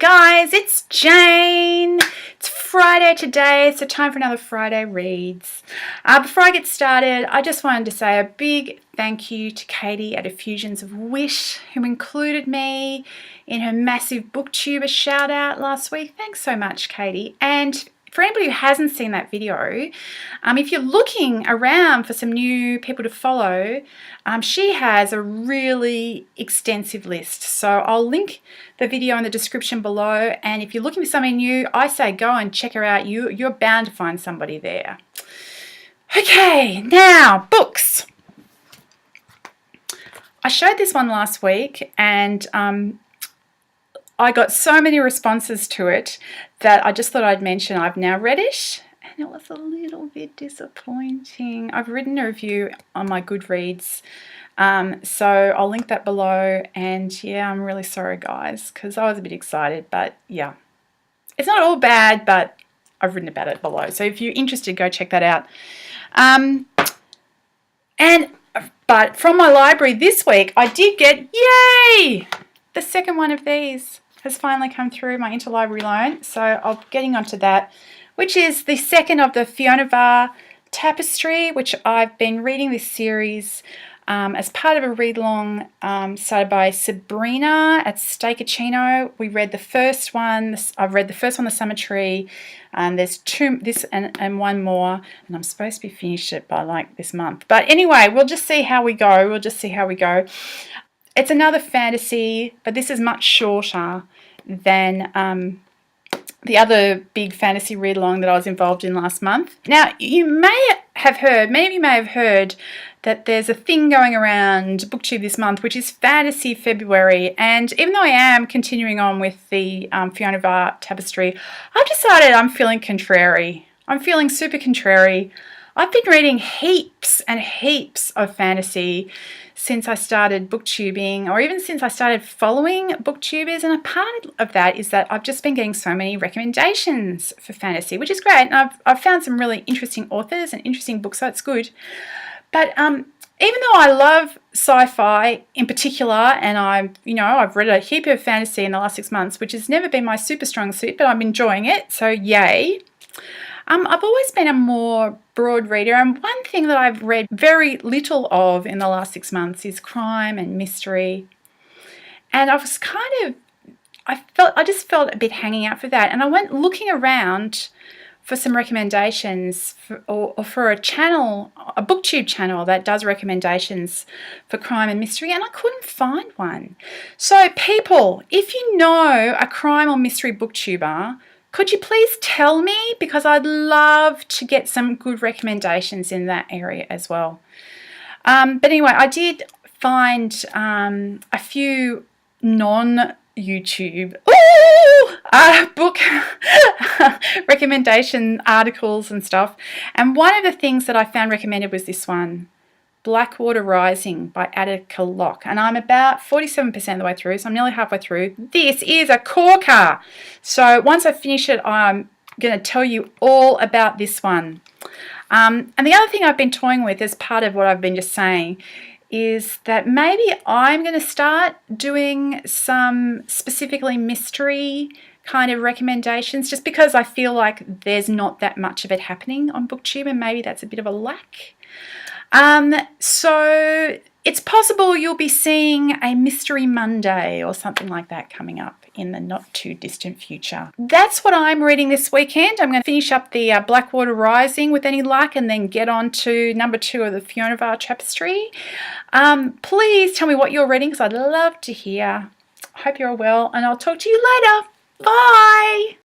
guys, it's Jane. It's Friday today, so time for another Friday Reads. Before I get started, I just wanted to say a big thank you to Katie at Effusions of Wish, who included me in her massive booktube shout out last week. Thanks so much, Katie. And for anybody who hasn't seen that video, if you're looking around for some new people to follow, she has a really extensive list. So I'll link the video in the description below. And if you're looking for something new, I say go and check her out. You're bound to find somebody there. Okay, now books. I showed this one last week and I got so many responses to it that I just thought I'd mention I've now read it, and it was a little bit disappointing. I've written a review on my Goodreads, so I'll link that below. And yeah, I'm really sorry, guys, because I was a bit excited, but yeah, it's not all bad, but I've written about it below. So if you're interested, go check that out. But from my library this week, I did get, yay, the second one of these has finally come through, my interlibrary loan. So I'm getting onto that, which is the second of the Fiona Var Tapestry, which I've been reading this series as part of a read-along started by Sabrina at Stacacino. We read the first one. I've read the first one, The Summer Tree, and there's this and one more, and I'm supposed to be finished it by like this month. But anyway, we'll just see how we go. It's another fantasy, but this is much shorter than the other big fantasy read-along that I was involved in last month. Now, many of you may have heard that there's a thing going around BookTube this month, which is Fantasy February. And even though I am continuing on with the Fiona Var Tapestry, I've decided I'm feeling contrary. I'm feeling super contrary. I've been reading heaps and heaps of fantasy since I started booktubing, or even since I started following booktubers, and a part of that is that I've just been getting so many recommendations for fantasy, which is great, and I've found some really interesting authors and interesting books, so it's good. But even though I love sci-fi in particular, and I've read a heap of fantasy in the last 6 months, which has never been my super strong suit, but I'm enjoying it, so yay. I've always been a more broad reader, and one thing that I've read very little of in the last 6 months is crime and mystery. And I just felt a bit hanging out for that, and I went looking around for some recommendations for a channel, a booktube channel that does recommendations for crime and mystery, and I couldn't find one. So people, if you know a crime or mystery booktuber, could you please tell me? Because I'd love to get some good recommendations in that area as well. But anyway, I did find a few non-YouTube book recommendation articles and stuff. And one of the things that I found recommended was this one, Blackwater Rising by Attica Locke, and I'm about 47% of the way through, so I'm nearly halfway through. This is a corker. So once I finish it, I'm going to tell you all about this one. And the other thing I've been toying with as part of what I've been just saying is that maybe I'm going to start doing some specifically mystery kind of recommendations, just because I feel like there's not that much of it happening on BookTube, and maybe that's a bit of a lack. So it's possible you'll be seeing a Mystery Monday or something like that coming up in the not too distant future. That's what I'm reading this weekend. I'm going to finish up the Blackwater Rising with any luck, and then get on to number 2 of the Fiona Var Tapestry. Please tell me what you're reading, because I'd love to hear. I hope you're well, and I'll talk to you later. Bye!